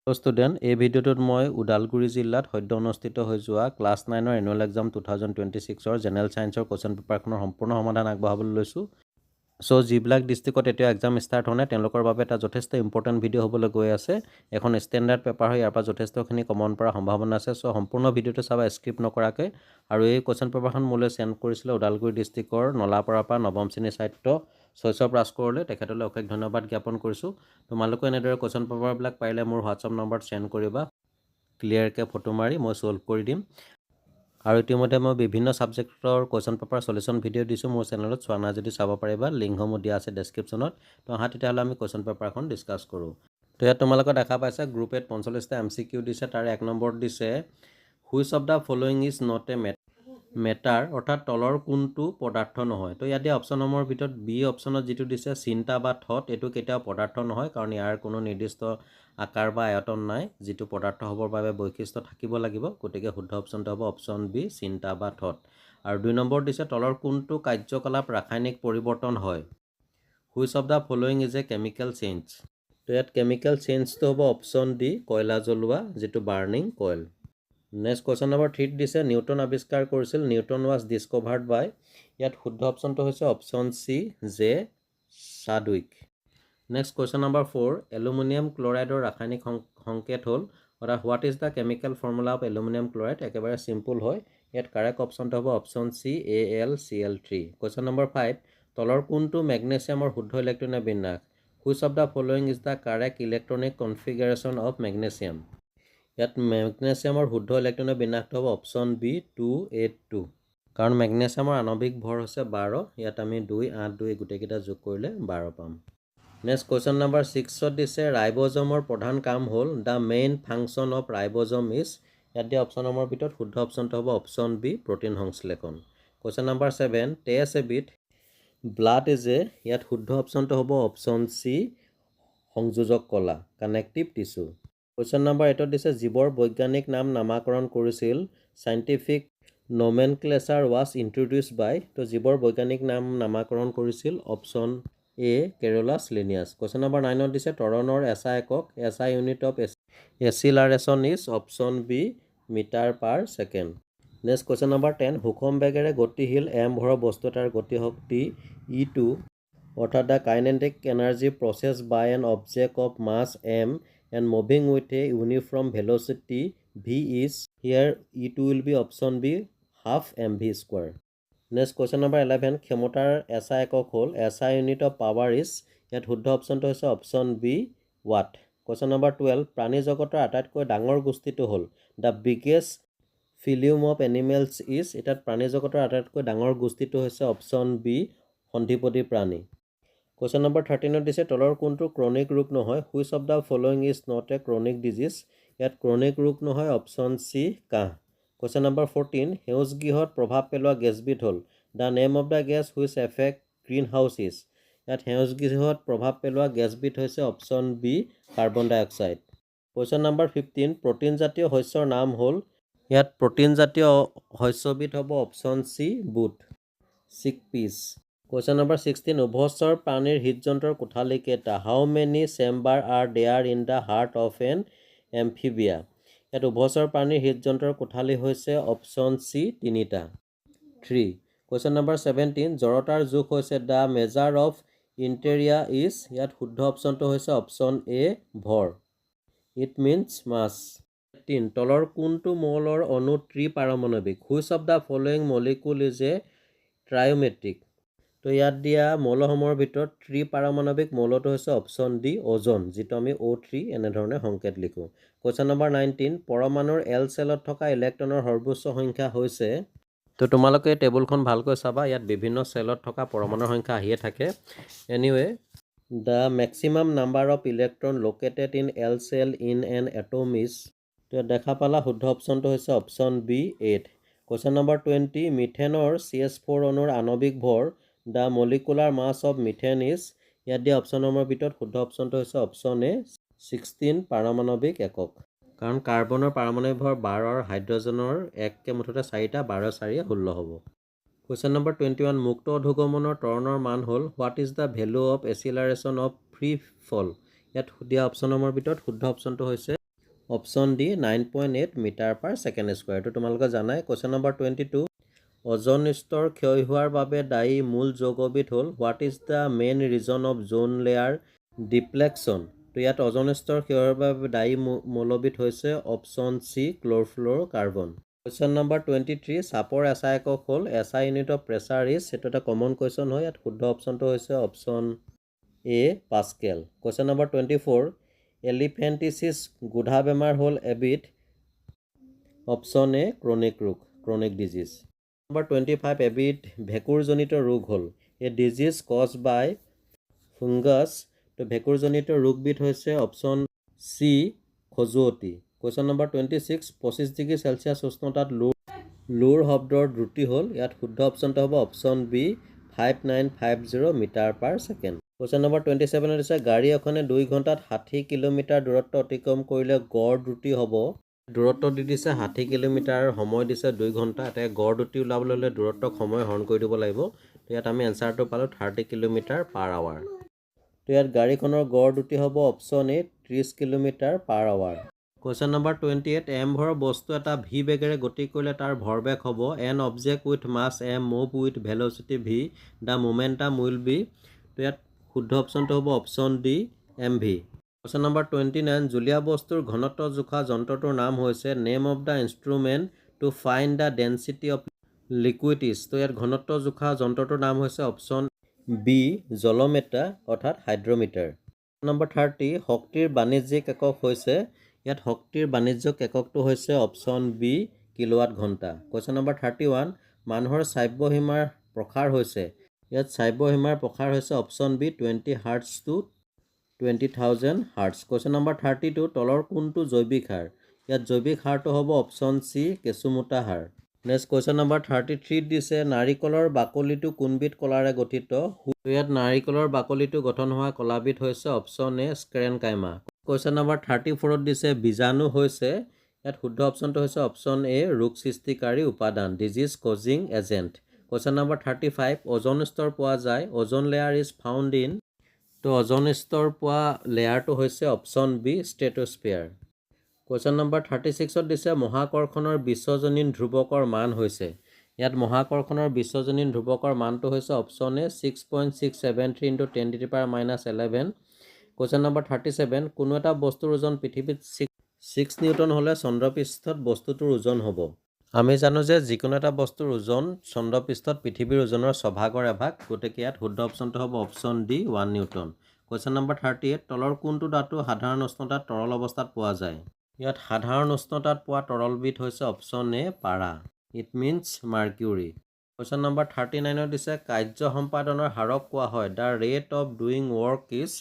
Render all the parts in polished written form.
Student এই ভিডিঅ'টোত মই ওদালগুৰি জিলাত সদ্য অনুষ্ঠিত হৈ যোৱা ক্লাছ 9ৰ এনুৱেল এক্সাম 2026ৰ জেনেৰেল ছায়েন্সৰ কুৱেশ্যন পেপাৰখনৰ সম্পূৰ্ণ সমাধান আগবঢ়াবলৈ লৈছোঁ। চ' যিবিলাক ডিষ্ট্ৰিক্টত এতিয়া এক্সাম ষ্টাৰ্ট হোৱা নাই তেওঁলোকৰ বাবে এটা যথেষ্ট ইম্পৰ্টেণ্ট ভিডিঅ' হ'বলৈ গৈ আছে। এখন ষ্টেণ্ডাৰ্ড পেপাৰ হয়, ইয়াৰ পৰা যথেষ্টখিনি কমন পৰা সম্ভাৱনা আছে। চ' সম্পূৰ্ণ ভিডিঅ'টো চাবা স্কিপ নকৰাকৈ। আৰু এই কুৱেশ্যন পেপাৰখন মোলৈ চেণ্ড কৰিছিলে ওদালগুৰি ডিষ্ট্ৰিক্টৰ নলাপাৰাৰ পৰা নৱম শ্ৰেণীৰ ছাত্ৰ শৈশৱ ৰাজকোঁৱৰলৈ। তেখেতলৈ অশেষ ধন্যবাদ জ্ঞাপন কৰিছোঁ। তোমালোকে এনেদৰে কুৱেশ্যন পেপাৰবিলাক পাৰিলে মোৰ হোৱাটছআপ নম্বৰত চেণ্ড কৰিবা। ক্লিয়াৰকৈ ফটো মাৰি মই ছল্ভ কৰি দিম। আৰু ইতিমধ্যে মই বিভিন্ন ছাবজেক্টৰ কুৱেশ্যন পেপাৰ চলিউশ্যন ভিডিঅ' দিছোঁ মোৰ চেনেলত, চোৱা নাই যদি চাব পাৰিবা। লিংকসমূহ দিয়া আছে ডেছক্ৰিপশ্যনত। তো আহা তেতিয়াহ'লে আমি কুৱেশ্যন পেপাৰখন ডিছকাছ কৰোঁ। তো ইয়াত তোমালোকে দেখা পাইছা গ্ৰুপ এত 45টা MCQ দিছে। তাৰে 1 নম্বৰত দিছে which of the following is not A matter, অৰ্থাৎ তলৰ কোনটো পদাৰ্থ নহয়। তো ইয়াত দিয়া অপশ্যনসমূহৰ ভিতৰত বি অপশ্যনত যিটো দিছে চিন্তা বা থট, এইটো কেতিয়াও পদাৰ্থ নহয়, কাৰণ ইয়াৰ কোনো নিৰ্দিষ্ট আকাৰ বা আয়তন নাই যিটো পদাৰ্থ হ'বৰ বাবে বৈশিষ্ট্য থাকিব লাগিব। গতিকে শুদ্ধ অপশ্যনটো হ'ব অপশ্যন বি, চিন্তা বা থট। আৰু 2 নম্বৰত দিছে তলৰ কোনটো কাৰ্যকলাপ ৰাসায়নিক পৰিৱৰ্তন হয়। Which of the following is a chemical change. তো ইয়াত কেমিকেল চেঞ্জটো হ'ব অপশ্যন ডি, কয়লা জ্বলোৱা, যিটো বাৰ্ণিং কইল। নেক্সট কুৱেশ্যন নম্বৰ 3 দিছে নিউটন আৱিষ্কাৰ কৰিছিল, নিউটন ৱাজ ডিছকভাৰ্ড বাই। ইয়াত শুদ্ধ অপশ্যনটো হৈছে option C, J Chadwick. Next question number 4 aluminium ক্লৰাইডৰ ৰাসায়নিক সংকেত হ'ল, অৰ্থাৎ what is the chemical formula of aluminium chloride. একেবাৰে চিম্পুল হয়। ইয়াত কাৰেক্ট অপশ্যনটো হ'ব option C, AlCl3। Question number 5 তলৰ কোনটো মেগনেছিয়ামৰ শুদ্ধ ইলেক্ট্ৰনিক বিন্যাস। Which of the following is the correct electronic configuration of magnesium. ইয়াত মেগনেছিয়ামৰ শুদ্ধ ইলেক্ট্ৰনিক বিন্যাসটো হ'ব অপশ্যন বি, 282। কাৰণ মেগনেছিয়ামৰ আণৱিক ভৰ হৈছে 12। ইয়াত আমি 2, 8, 2 গোটেইকেইটা যোগ কৰিলে 12 পাম। নেক্সট কুৱেশ্যন নম্বৰ 6ত দিছে ৰাইব'জমৰ প্ৰধান কাম হ'ল the main function of ribosome is. ইয়াত দিয়া অপশ্যনসমূহৰ ভিতৰত শুদ্ধ অপশ্যনটো হ'ব অপশ্যন বি, প্ৰ'টিন সংশ্লেষণ। কুৱেশ্যন নম্বৰ 7 টেষ্ট এবিধ ব্লাড ইজ এ। ইয়াত শুদ্ধ অপশ্যনটো হ'ব অপশ্যন চি, সংযোজক কলা, কানেক্টিভ টিচু। কুৱেশ্যন নম্বৰ 8ত দিছে জীৱৰ বৈজ্ঞানিক নাম নামাকৰণ কৰিছিল, scientific nomenclature was introduced by. তো জীৱৰ বৈজ্ঞানিক নাম নামাকৰণ কৰিছিল option A, Carolus Linnaeus. Question number 9ত দিছে ত্বৰণৰ SI একক, SI unit of acceleration is option B, metre per second. Next question number 10 সুষম বেগেৰে গতিশীল m ভৰৰ বস্তু এটাৰ গতিশক্তি E2, অৰ্থাৎ দ্য কাইনেটিক এনাৰ্জি প্ৰচেছ by an object of mass m and moving with a uniform velocity v is, here E2 will be option B, half mv square. Next question number 11 ক্ষমতাৰ SI একক হ'ল SI unit of power is। ইয়াত শুদ্ধ অপশ্যনটো হৈছে option B, watt. Question number 12 প্ৰাণী জগতৰ আটাইতকৈ ডাঙৰ গোষ্ঠীটো হ'ল the biggest phylum of animals is। এটাত প্ৰাণী জগতৰ আটাইতকৈ ডাঙৰ গোষ্ঠীটো হৈছে অপশ্যন বি, সন্ধিপদী প্ৰাণী। কুৱেশ্যন নম্বৰ 13ত দিছে তলৰ কোনটো ক্ৰনিক ৰোগ নহয়। Which of the following is not a chronic disease. ইয়াত ক্ৰনিক ৰোগ নহয় অপশ্যন চি, কাহ। কুৱেশ্যন নম্বৰ 14 সেউজ গৃহত প্ৰভাৱ পেলোৱা গেছবিধ হ'ল the name of the gas which affect greenhouse is. ইয়াত সেউজ গৃহত প্ৰভাৱ পেলোৱা গেছবিধ হৈছে option B, carbon dioxide. Question number 15 প্ৰ'টিনজাতীয় শস্যৰ নাম হ'ল। ইয়াত প্ৰ'টিনজাতীয় শস্যবিধ হ'ব অপশ্যন চি, বুট, চিকপিচ। কুৱেশ্যন নম্বৰ 16 উভচৰ প্ৰাণীৰ হৃদযন্ত্ৰৰ কোঠালী কেইটা। How many chamber are there in the heart of an amphibia. ইয়াত উভচৰ প্ৰাণীৰ হৃদযন্ত্ৰৰ কোঠালী হৈছে অপশ্যন চি, 3টা, 3। কুৱেশ্যন নম্বৰ 17 জড়তাৰ জোখ হৈছে দ্য মেজাৰ অফ ইণ্টেৰিয়া ইজ। ইয়াত শুদ্ধ অপশ্যনটো হৈছে অপশ্যন এ, ভৰ, ইট মিনছ মাছ। 3 তলৰ কোনটো মৌলৰ অণু ত্ৰিপাৰমাণৱিক। Which of the following molecule is a triatomic. তো ইয়াত দিয়া মৌলসমূহৰ ভিতৰত ত্ৰিপাৰমাণৱিক মৌলটো হৈছে অপশ্যন ডি, অ'জন, যিটো আমি O3 এনেধৰণে সংকেত লিখোঁ। কুৱেশ্যন নম্বৰ 19 পৰমাণুৰ এল চেলত থকা ইলেক্ট্ৰনৰ সৰ্বোচ্চ সংখ্যা হৈছে। তো তোমালোকে এই টেবুলখন ভালকৈ চাবা, ইয়াত বিভিন্ন চেলত থকা পৰমাণুৰ সংখ্যা আহিয়ে থাকে। Anyway the maximum number of electron located in L shell in an atom is. তো দেখা পালা শুদ্ধ অপশ্যনটো হৈছে অপশ্যন বি, 8। কুৱেশ্যন নম্বৰ 20 মিথেনৰ CH4 অণুৰ আণৱিক ভৰ the molecular mass of methane is. ইয়াত দিয়া অপশ্যনসমূহৰ ভিতৰত শুদ্ধ অপশ্যনটো হৈছে অপশ্যন এ, 16 পাৰমাণৱিক একক। কাৰণ কাৰ্বনৰ পাৰমাণৱিক ভৰ 12 আৰু হাইড্ৰজেনৰ এককে মুঠতে 4টা, 12 4 16 হ'ব। কুৱেশ্যন নম্বৰ 21 মুক্ত অধোগমনৰ ত্বৰণৰ মান হ'ল what is the value of acceleration of free fall. ইয়াত দিয়া অপশ্যনসমূহৰ ভিতৰত শুদ্ধ অপশ্যনটো হৈছে option D 9.8 metre per second square. এইটো তোমালোকে জানাই। কুৱেশ্যন নম্বৰ 22, অজন স্তৰ ক্ষয় হোৱাৰ বাবে দায়ী মূল যৌগবিধ হ'ল what is the main reason of ozone layer depletion. তো ইয়াত অজন স্তৰ ক্ষয় হোৱাৰ বাবে দায়ী মৌলবিধ হৈছে option C chlorofluorocarbon. Question number 23, চাপৰ এছআই একক হ'ল SI unit of pressure is. সেইটো এটা কমন কুৱেশ্যন হয়। ইয়াত শুদ্ধ অপশ্যনটো হৈছে option A pascal. Question number 24, elephantiasis গুধা বেমাৰ হ'ল এবিধ। অপশ্যন এ ক্ৰনিক ৰোগ, ক্ৰনিক ডিজিজ। নম্বৰ 25, এবিধ ভেঁকুৰজনিত ৰোগ হ'ল a disease caused by fungus. তো ভেঁকুৰজনিত ৰোগবিধ হৈছে অপশ্যন চি খজুৱতি। কুৱেশ্যন নম্বৰ 26, 25 ডিগ্ৰী চেলচিয়াছ উষ্ণতাত লুৰ শব্দৰ দ্ৰুতি হ'ল। ইয়াত শুদ্ধ অপশ্যনটো হ'ব option B 5950 metre per second. Question number 27 দিছে গাড়ী এখনে 2 ঘণ্টাত 60 কিলোমিটাৰ দূৰত্ব অতিক্ৰম কৰিলে গড় দ্ৰুতি হ'ব। দূৰত্ব দি দিছে 60 কিলোমিটাৰ, সময় দিছে 2 ঘণ্টা। এতিয়া গড় দ্ৰুতি ওলাবলৈ হ'লে দূৰত্বক সময় হৰণ কৰি দিব লাগিব। তো ইয়াত আমি এনচাৰটো পালোঁ 30 কিলোমিটাৰ পাৰ আৱাৰ। তো ইয়াত গাড়ীখনৰ গড় দ্ৰুতি হ'ব option A 30 kilometre per hour. Question number 28, M ভৰ বস্তু এটা ভি বেগেৰে গতি কৰিলে তাৰ ভৰবেগ হ'ব an object with mass M move with velocity V the momentum will be. তো ইয়াত শুদ্ধ অপশ্যনটো হ'ব option D M V. Question number 29, জুলীয়া বস্তুৰ ঘনত্ব জোখা যন্ত্ৰটোৰ নাম হৈছে name of the instrument to find the density of liquids. তো ইয়াত ঘনত্ব জোখা যন্ত্ৰটোৰ নাম হৈছে অপশ্যন বি জলমেট্ৰা অৰ্থাৎ হাইড্ৰমিটাৰ। নম্বৰ 30, শক্তিৰ বাণিজ্যিক একক হৈছে। ইয়াত শক্তিৰ বাণিজ্যিক এককটো হৈছে অপশ্যন বি কিলোৱাট ঘণ্টা। কুৱেশ্যন নম্বৰ 31, মানুহৰ শ্ৰাব্য সীমাৰ প্ৰসাৰ হৈছে। ইয়াত শ্ৰাব্য সীমাৰ প্ৰসাৰ হৈছে option B 20 hertz to 20,000 hertz. Question number 32, তলৰ কোনটো জৈৱিক সাৰ। ইয়াত জৈৱিক সাৰটো হ'ব অপশ্যন চি কেঁচুমোটা সাৰ। নেক্সট কুৱেশ্যন নম্বৰ 33 দিছে নাৰিকলৰ বাকলিটো কোনবিধ কলাৰে গঠিত। ইয়াত নাৰিকলৰ বাকলিটো গঠন হোৱা কলাবিধ হৈছে অপশ্যন এ স্ক্লেৰেনকাইমা। কুৱেশ্যন নম্বৰ 34 দিছে বীজাণু হৈছে। ইয়াত শুদ্ধ অপশ্যনটো হৈছে অপশ্যন এ ৰোগ সৃষ্টিকাৰী উপাদান disease causing agent. Question number 35, ozone স্তৰ পোৱা যায়। Ozone layer is found in. তো অজন স্তৰ পোৱা লেয়াৰটো হৈছে option B stratosphere. Question number 36 দিছে মহাকৰ্ষণৰ বিশ্বজনীন ধ্ৰুৱকৰ মান হৈছে। ইয়াত মহাকৰ্ষণৰ বিশ্বজনীন ধ্ৰুৱকৰ মানটো হৈছে অপশ্যন এ 6.673 × 10⁻11। কুৱেশ্যন নম্বৰ 37, কোনো এটা বস্তুৰ ওজন পৃথিৱীত 6 নিউটন হ'লে চন্দ্ৰপৃষ্ঠত বস্তুটোৰ ওজন হ'ব। আমি জানো যে যিকোনো এটা বস্তুৰ ওজন চন্দ্ৰপৃষ্ঠত পৃথিৱীৰ ওজনৰ 6ভাগৰ এভাগ। গতিকে ইয়াত শুদ্ধ অপশ্যনটো হ'ব option D 1 Newton. Question number 38, তলৰ কোনটো ধাতু সাধাৰণ উষ্ণতাত তৰল অৱস্থাত পোৱা যায়। ইয়াত সাধাৰণ উষ্ণতাত পোৱা তৰলবিধ হৈছে অপশ্যন এ পাৰা, it means mercury. Question number 39 দিছে কাৰ্য সম্পাদনৰ হাৰক কোৱা হয় the rate of doing work is.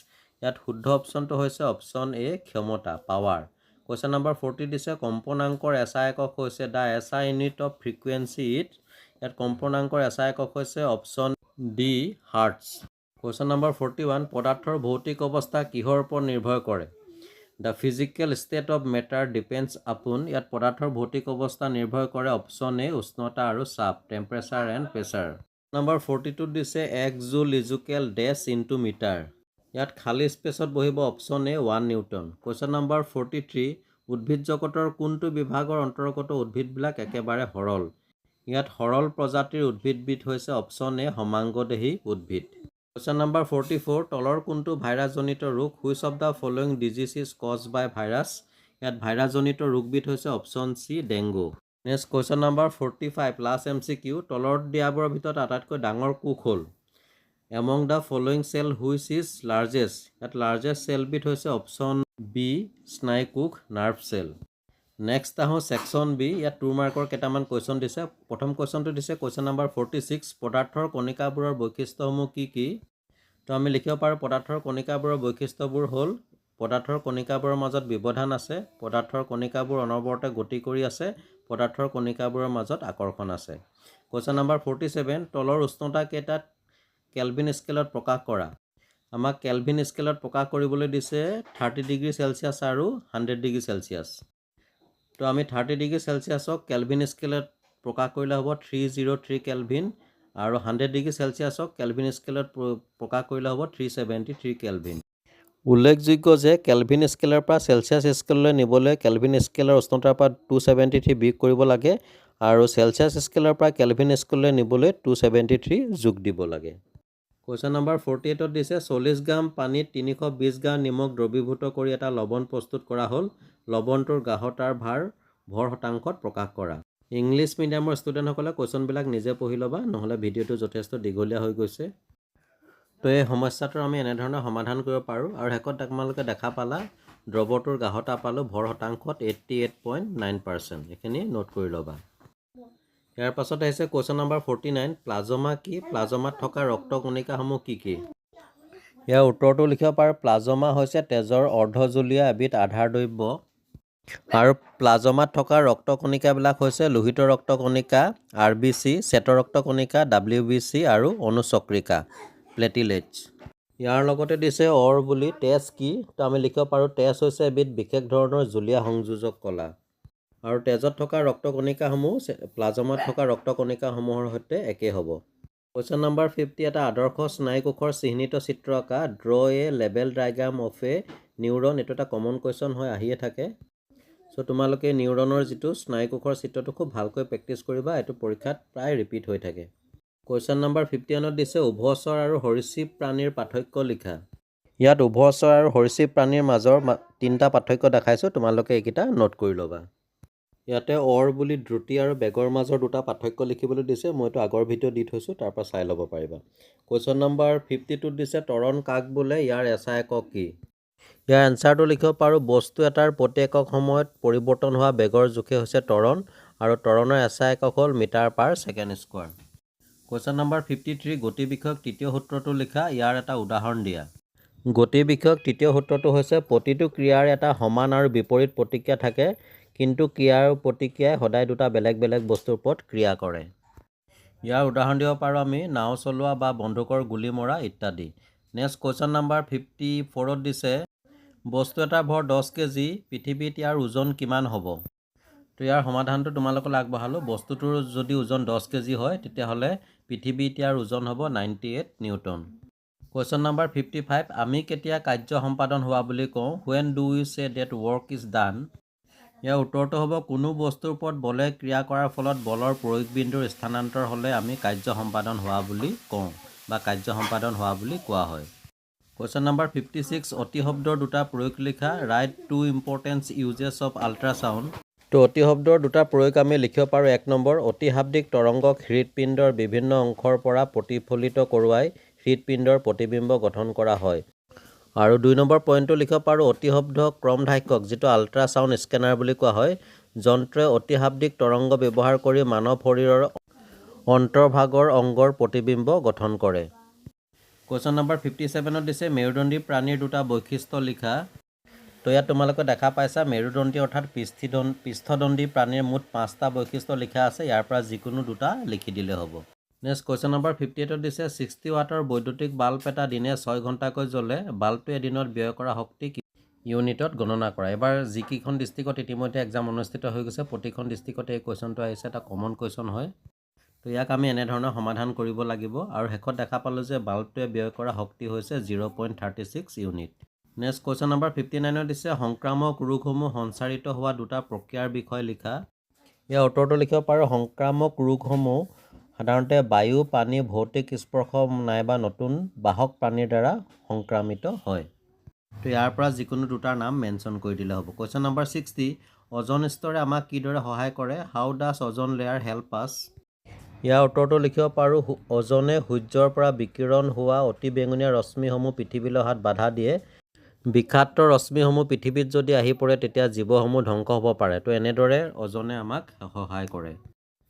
ইয়াত শুদ্ধ অপশ্যনটো হৈছে অপশ্যন এ ক্ষমতা, পাৱাৰ। কুৱেশ্যন নম্বৰ 40 দিছে কম্পনাংকৰ এছআই একক হৈছে the SI unit of frequency is. ইয়াত কম্পনাংকৰ এছআই একক হৈছে option D hertz. Question number 41, পদাৰ্থৰ ভৌতিক অৱস্থা কিহৰ ওপৰত নিৰ্ভৰ কৰে। The physical state of matter depends upon. ইয়াত পদাৰ্থৰ ভৌতিক অৱস্থা নিৰ্ভৰ কৰে অপশ্যন এ উষ্ণতা আৰু চাপ টেম্পাৰেচাৰ এণ্ড প্ৰেছাৰ। নম্বৰ 42 দিছে 1 জুল ইজুকেল ডেছ ইনটু মিটাৰ। ইয়াত খালী স্পেচত বহিব option A 1 Newton. Question number 43, উদ্ভিদ জগতৰ কোনটো বিভাগৰ অন্তৰ্গত উদ্ভিদবিলাক একেবাৰে সৰল। ইয়াত সৰল প্ৰজাতিৰ উদ্ভিদবিধ হৈছে অপশ্যন এ সমাংগদেহী উদ্ভিদ। কুৱেশ্যন নম্বৰ 44, তলৰ কোনটো ভাইৰাছজনিত ৰোগ which of the following disease is caused by virus. ইয়াত ভাইৰাছজনিত ৰোগবিধ হৈছে option C dengue. Next question number 45 last MCQ, তলত দিয়াবোৰৰ ভিতৰত আটাইতকৈ ডাঙৰ কোষ হ'ল। Among the following cell which is largest. ইয়াত লাৰ্জেষ্ট চেলবিধ হৈছে অপশ্যন বি স্নায়ুকোষ নাৰ্ভ চেল। নেক্সট আহোঁ ছেকশ্যন বি। ইয়াত 2 মাৰ্কৰ কেইটামান কুৱেশ্যন দিছে। প্ৰথম কুৱেশ্যনটো দিছে কুৱেশ্যন নম্বৰ 46, পদাৰ্থৰ কণিকাবোৰৰ বৈশিষ্ট্যসমূহ কি কি। তো আমি লিখিব পাৰোঁ পদাৰ্থৰ কণিকাবোৰৰ বৈশিষ্ট্যবোৰ হ'ল পদাৰ্থৰ কণিকাবোৰৰ মাজত ব্যৱধান আছে, পদাৰ্থৰ কণিকাবোৰ অনবৰতে গতি কৰি আছে, পদাৰ্থৰ কণিকাবোৰৰ মাজত আকৰ্ষণ আছে। কুৱেশ্যন নম্বৰ 47, তলৰ উষ্ণতা কেইটাত কেলভিন স্কেলত প্ৰকাশ কৰা। আমাক কেলভিন স্কেলত প্ৰকাশ কৰিবলৈ দিছে 30 ডিগ্ৰী চেলচিয়াছ আৰু 100 ডিগ্ৰী চেলচিয়াছ। তো আমি 30 ডিগ্ৰী চেলচিয়াছক কেলভিন স্কেলত প্ৰকাশ কৰিলে হ'ব 303 কেলভিন আৰু 100 ডিগ্ৰী চেলচিয়াছক কেলভিন স্কেলত প্ৰকাশ কৰিলে হ'ব 373 কেলভিন। উল্লেখযোগ্য যে কেলভিন স্কেলৰ পৰা চেলচিয়াছ স্কেললৈ নিবলৈ কেলভিন স্কেলৰ উষ্ণতাৰ পৰা 273 বিয়োগ কৰিব লাগে আৰু চেলচিয়াছ স্কেলৰ পৰা কেলভিন স্কেললৈ নিবলৈ 273 যোগ দিব লাগে। কুৱেশ্যন নম্বৰ 48ত দিছে 40 গ্ৰাম পানীত 320 গ্ৰাম নিমখ দ্ৰৱীভূত কৰি এটা লৱণ প্ৰস্তুত কৰা হ'ল। লৱণটোৰ গাঢ়তাৰ ভৰ শতাংশত প্ৰকাশ কৰা। ইংলিছ মিডিয়ামৰ ষ্টুডেণ্টসকলে কুৱেশ্যনবিলাক নিজে পঢ়ি ল'বা, নহ'লে ভিডিঅ'টো যথেষ্ট দীঘলীয়া হৈ গৈছে। তো এই সমস্যাটোৰ আমি এনেধৰণে সমাধান কৰিব পাৰোঁ আৰু শেষত তোমালোকে দেখা পালা দ্ৰৱটোৰ গাঢ়তা পালোঁ ভৰ শতাংশত 88.9%। এইখিনি নোট কৰি ল'বা। ইয়াৰ পাছত আহিছে কুৱেশ্যন নম্বৰ 49 প্লাজমা কি? প্লাজমাত থকা ৰক্তকণিকাসমূহ কি কি? ইয়াৰ উত্তৰটো লিখিব পাৰোঁ প্লাজমা হৈছে তেজৰ অৰ্ধজলীয়া এবিধ আধাৰ দ্ৰব্য আৰু প্লাজমাত থকা ৰক্তকণিকাবিলাক হৈছে লোহিত ৰক্তকণিকা RBC, শ্বেত ৰক্তকণিকা WBC আৰু অনুচক্ৰিকা প্লেটিলেটছ। ইয়াৰ লগতে দিছে অৰ বুলি তেজ কি? তো আমি লিখিব পাৰোঁ তেজ হৈছে এবিধ বিশেষ ধৰণৰ জুলীয়া সংযোজক কলা আৰু তেজত থকা ৰক্তকণিকাসমূহ প্লাজমাত থকা ৰক্তকণিকাসমূহৰ সৈতে একে হ'ব। কুৱেশ্যন নম্বৰ 50 এটা আদৰ্শ স্নায়ুকোষৰ চিহ্নিত চিত্ৰ আঁকা draw A label diagram of A neuron. এইটো এটা কমন কুৱেশ্যন হয়, আহিয়ে থাকে। চ' তোমালোকে নিউৰনৰ যিটো স্নায়ুকোষৰ চিত্ৰটো খুব ভালকৈ প্ৰেক্টিছ কৰিবা, এইটো পৰীক্ষাত প্ৰায় ৰিপিট হৈ থাকে। কুৱেশ্যন নম্বৰ 51ত দিছে উভচৰ আৰু সৰীসৃপ প্ৰাণীৰ পাৰ্থক্য লিখা। ইয়াত উভচৰ আৰু সৰীসৃপ প্ৰাণীৰ মাজৰ 3টা পাৰ্থক্য দেখাইছোঁ, তোমালোকে এইকেইটা নোট কৰি ল'বা। ইয়াতে অৰ বুলি দ্ৰুতি আৰু বেগৰ মাজৰ 2টা পাৰ্থক্য লিখিবলৈ দিছে, মইতো আগৰ ভিডিঅ' দি থৈছোঁ, তাৰ পৰা চাই ল'ব পাৰিবা। কুৱেশ্যন নম্বৰ 52ত দিছে ত্বৰণ কাক বোলে? ইয়াৰ এচা একক কি? ইয়াৰ এনচাৰটো লিখিব পাৰোঁ বস্তু এটাৰ প্ৰতি একক সময়ত পৰিৱৰ্তন হোৱা বেগৰ জোখে হৈছে ত্বৰণ আৰু ত্বৰণৰ এচা একক হ'ল metre per second square. Question number 53 গতি বিষয়ক তৃতীয় সূত্ৰটো লিখা। ইয়াৰ এটা উদাহৰণ দিয়া। গতি বিষয়ক তৃতীয় সূত্ৰটো হৈছে প্ৰতিটো ক্ৰিয়াৰ এটা সমান আৰু বিপৰীত প্ৰতিক্ৰিয়া থাকে, কিন্তু ক্ৰিয়া আৰু প্ৰতিক্ৰিয়াই সদায় 2টা বেলেগ বেলেগ বস্তুৰ ওপৰত ক্ৰিয়া কৰে। ইয়াৰ উদাহৰণ দিব পাৰোঁ আমি নাও চলোৱা বা বন্দুকৰ গুলী মৰা ইত্যাদি। নেক্সট কুৱেশ্যন নম্বৰ 54ত দিছে বস্তু এটাৰ ভৰ 10 কেজি, পৃথিৱীত ইয়াৰ ওজন কিমান হ'ব? তো ইয়াৰ সমাধানটো তোমালোকলৈ আগবঢ়ালোঁ। বস্তুটোৰ যদি ওজন 10 কেজি হয় তেতিয়াহ'লে পৃথিৱীত ইয়াৰ ওজন হ'ব 98 নিউটন। কুৱেশ্যন নম্বৰ 55 আমি কেতিয়া কাৰ্য সম্পাদন হোৱা বুলি কওঁ? When do we say that work is done? ইয়াৰ উত্তৰটো হ'ব কোনো বস্তুৰ ওপৰত বলে ক্ৰিয়া কৰাৰ ফলত বলৰ প্ৰয়োগবিন্দুৰ স্থানান্তৰ হ'লে আমি কাৰ্য সম্পাদন হোৱা বুলি কওঁ বা কাৰ্য সম্পাদন হোৱা বুলি কোৱা হয়। কুৱেশ্যন নম্বৰ 56 অতি শব্দৰ 2টা প্ৰয়োগ লিখা। Right 2 important uses of ultrasound. তো অতি শব্দৰ 2টা প্ৰয়োগ আমি লিখিব পাৰোঁ। 1 নম্বৰ অতিশাব্দিক তৰংগক হৃদপিণ্ডৰ বিভিন্ন অংশৰ পৰা প্ৰতিফলিত কৰোৱাই হৃদপিণ্ডৰ প্ৰতিবিম্ব গঠন কৰা হয়। আৰু 2 নম্বৰ পইণ্টটো লিখিব পাৰোঁ অতিশব্দ ক্ৰমধাক্যক যিটো আল্ট্ৰাছাউণ্ড স্কেনাৰ বুলি কোৱা হয়। যন্ত্ৰই অতিশাব্দিক তৰংগ ব্যৱহাৰ কৰি মানৱ শৰীৰৰ অন্তৰ্ভাগৰ অংগৰ প্ৰতিবিম্ব গঠন কৰে। কুৱেশ্যন নম্বৰ 57ত দিছে মেৰুদণ্ডী প্ৰাণীৰ 2টা বৈশিষ্ট্য লিখা। তো ইয়াত তোমালোকে দেখা পাইছা মেৰুদণ্ডী অৰ্থাৎ পৃষ্ঠদণ্ডী প্ৰাণীৰ মুঠ 5টা বৈশিষ্ট্য লিখা আছে, ইয়াৰ পৰা যিকোনো 2টা লিখি দিলে হ'ব। নেক্সট কুৱেশ্যন নম্বৰ 58ত দিছে 60 ৱাটৰ বৈদ্যুতিক বাল্ব এটা দিনে 6 ঘণ্টাকৈ জ্বলে, বাল্বটোৱে এদিনত ব্যয় কৰা শক্তি ইউনিটত গণনা কৰা। এবাৰ যিকেইখন ডিষ্ট্ৰিক্টত ইতিমধ্যে এক্সাম অনুষ্ঠিত হৈ গৈছে প্ৰতিখন ডিষ্ট্ৰিক্টতে এই কুৱেশ্যনটো আহিছে, এটা কমন কুৱেশ্যন হয়। তো ইয়াক আমি এনেধৰণে সমাধান কৰিব লাগিব আৰু শেষত দেখা পালোঁ যে বাল্বটোৱে ব্যয় কৰা শক্তি হৈছে 0.36 ইউনিট। নেক্সট কুৱেশ্যন নম্বৰ 59ত দিছে সংক্ৰামক ৰোগসমূহ সঞ্চাৰিত হোৱা 2টা প্ৰক্ৰিয়াৰ বিষয়ে লিখা। ইয়াৰ উত্তৰটো লিখিব পাৰোঁ সংক্ৰামক ৰোগসমূহ সাধাৰণতে বায়ু, পানী, ভৌতিক স্পৰ্শ নাইবা নতুন বাহক প্ৰাণীৰ দ্বাৰা সংক্ৰামিত হয়। তো ইয়াৰ পৰা যিকোনো 2টাৰ নাম মেনশ্যন কৰি দিলে হ'ব। কুৱেশ্যন নম্বৰ 60 অজন স্তৰে আমাক কিদৰে সহায় কৰে? How does ozone layer help us? ইয়াৰ উত্তৰটো লিখিব পাৰোঁ অজনে সূৰ্যৰ পৰা বিকিৰণ হোৱা অতি বেঙুনীয়া ৰশ্মিসমূহ পৃথিৱীলৈ অহাত বাধা দিয়ে। বিষাক্ত ৰশ্মিসমূহ পৃথিৱীত যদি আহি পৰে তেতিয়া জীৱসমূহ ধ্বংস হ'ব পাৰে। তো এনেদৰে অজনে আমাক সহায় কৰে।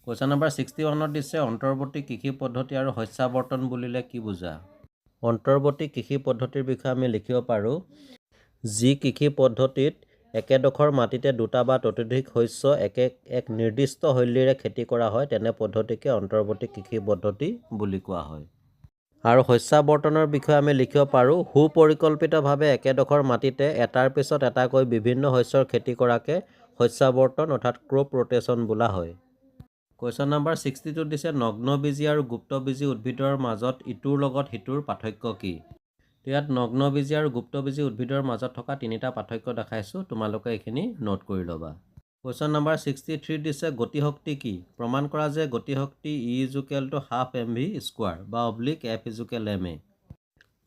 কুৱেশ্যন নম্বৰ 61ত দিছে অন্তৰ্বৰ্তী কৃষি পদ্ধতি আৰু শস্যাৱৰ্তন বুলিলে কি বুজা? অন্তৰ্বৰ্তী কৃষি পদ্ধতিৰ বিষয়ে আমি লিখিব পাৰোঁ যি কৃষি পদ্ধতিত একেডোখৰ মাটিতে 2টা বা ততোধিক শস্য এক নিৰ্দিষ্ট শৈলীৰে খেতি কৰা হয় তেনে পদ্ধতিকে অন্তৰ্বৰ্তী কৃষি পদ্ধতি বুলি কোৱা হয়। আৰু শস্যাৱৰ্তনৰ বিষয়ে আমি লিখিব পাৰোঁ সুপৰিকল্পিতভাৱে একেডোখৰ মাটিতে এটাৰ পিছত এটাকৈ বিভিন্ন শস্যৰ খেতি কৰাকে শস্যাৱৰ্তন অৰ্থাৎ ক্ৰপ ৰোটেশ্যন বোলা হয়। কুৱেশ্যন নম্বৰ 62 দিছে নগ্নবীজী আৰু গুপ্তবীজী উদ্ভিদৰ মাজত ইটোৰ লগত সিটোৰ পাৰ্থক্য কি? তো ইয়াত নগ্নবীজী আৰু গুপ্তবীজী উদ্ভিদৰ মাজত থকা তিনিটা পাৰ্থক্য দেখাইছোঁ, তোমালোকে এইখিনি নোট কৰি ল'বা। কুৱেশ্যন নম্বৰ 63 দিছে গতিশক্তি কি? প্ৰমাণ কৰা যে গতিশক্তি E=12mv² বা /F=ma।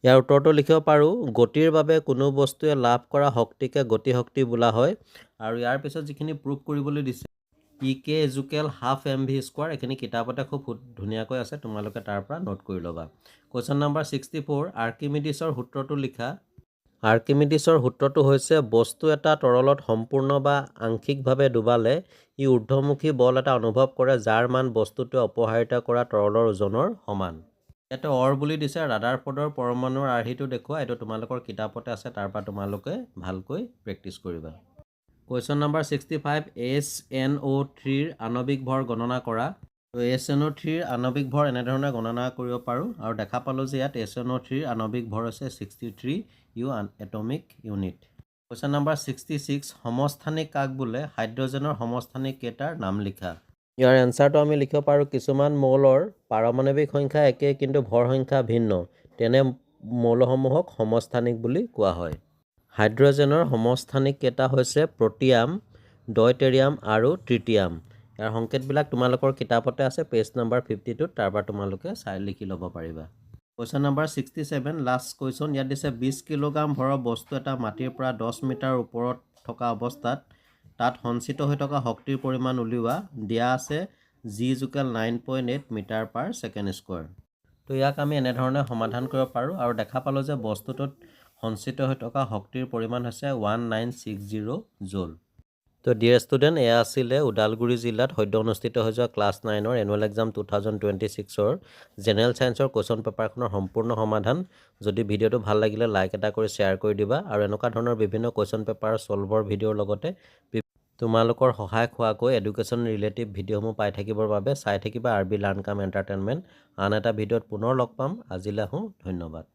ইয়াৰ উত্তৰটো লিখিব পাৰোঁ, গতিৰ বাবে কোনো বস্তুৱে লাভ কৰা শক্তিকে গতিশক্তি বোলা হয়। আৰু ইয়াৰ পিছত যিখিনি প্ৰুভ কৰিবলৈ দিছে E=12mv², এইখিনি কিতাপতে খুব ধুনীয়াকৈ আছে, তোমালোকে তাৰ পৰা নোট কৰি ল'বা। কুৱেশ্যন নম্বৰ 64 আৰ্কিমিডিছৰ সূত্ৰটো লিখা। আৰ্কিমিডিছৰ সূত্ৰটো হৈছে বস্তু এটা তৰলত সম্পূৰ্ণ বা আংশিকভাৱে ডুবালে ই ঊৰ্ধ্বমুখী বল এটা অনুভৱ কৰে যাৰ মান বস্তুটোৱে অপসাৰিত কৰা তৰলৰ ওজনৰ সমান। ইয়াতে বুলি দিছে, ৰাদাৰফৰ্ডৰ পৰমাণুৰ আৰ্হিটো দেখুওৱা, এইটো তোমালোকৰ কিতাপতে আছে, তাৰ পৰা তোমালোকে ভালকৈ প্ৰেক্টিছ কৰিবা। কুৱেশ্যন নম্বৰ 65 SNO3ৰ আণৱিক ভৰ গণনা কৰা। তো SNO3ৰ আণৱিক ভৰ এনেধৰণে গণনা কৰিব পাৰোঁ, আৰু দেখা পালোঁ যে ইয়াত SNO3ৰ আণৱিক ভৰ হৈছে 63 U atomic unit. Question number 66 সমস্থানিক কাক বোলে? হাইড্ৰজেনৰ সমস্থানিক কেইটাৰ নাম লিখা। ইয়াৰ এনচাৰটো আমি লিখিব পাৰোঁ, কিছুমান মৌলৰ পাৰমাণৱিক সংখ্যা একে কিন্তু ভৰ সংখ্যা ভিন্ন, তেনে মৌলসমূহক সমস্থানিক বুলি কোৱা হয়। হাইড্ৰজেনৰ সমস্থানিক কেইটা হৈছে প্ৰটিয়াম, ডয়টেৰিয়াম আৰু ট্ৰিটিয়াম। ইয়াৰ সংকেতবিলাক তোমালোকৰ কিতাপতে আছে, পেজ নম্বৰ 52, তাৰ পৰা তোমালোকে চাই লিখি ল'ব পাৰিবা। কুৱেশ্যন নম্বৰ 67 লাষ্ট কুৱেশ্যন, ইয়াত দিছে 20 কিলোগ্ৰাম ভৰৰ বস্তু এটা মাটিৰ পৰা 10 মিটাৰ ওপৰত থকা অৱস্থাত তাত সঞ্চিত হৈ থকা শক্তিৰ পৰিমাণ উলিওৱা, দিয়া আছে G=9.8 মিটাৰ/ছেকেণ্ড²। তো ইয়াক আমি এনেধৰণে সমাধান কৰিব পাৰোঁ, আৰু দেখা পালোঁ যে বস্তুটোত সঞ্চিত হৈ থকা শক্তিৰ পৰিমাণ হৈছে 1960 জুল। তো ডিয়াৰ ষ্টুডেণ্ট, এয়া আছিলে ওদালগুৰি জিলাত সদ্য অনুষ্ঠিত হৈ যোৱা ক্লাছ 9ৰ এনুৱেল এক্সাম 2026ৰ জেনেৰেল ছায়েন্সৰ কুৱেশ্যন পেপাৰখনৰ সম্পূৰ্ণ সমাধান। যদি ভিডিঅ'টো ভাল লাগিলে লাইক এটা কৰি শ্বেয়াৰ কৰি দিবা, আৰু এনেকুৱা ধৰণৰ বিভিন্ন কুৱেশ্যন পেপাৰ ছলভৰ ভিডিঅ'ৰ লগতে তোমালোকৰ সহায় হোৱাকৈ এডুকেশ্যন ৰিলেটিভ ভিডিঅ'সমূহ পাই থাকিবৰ বাবে চাই থাকিবা RB লাৰ্ণ কাম এণ্টাৰটেইনমেণ্ট। আন এটা ভিডিঅ'ত পুনৰ লগ পাম, আজিলৈ আহোঁ, ধন্যবাদ।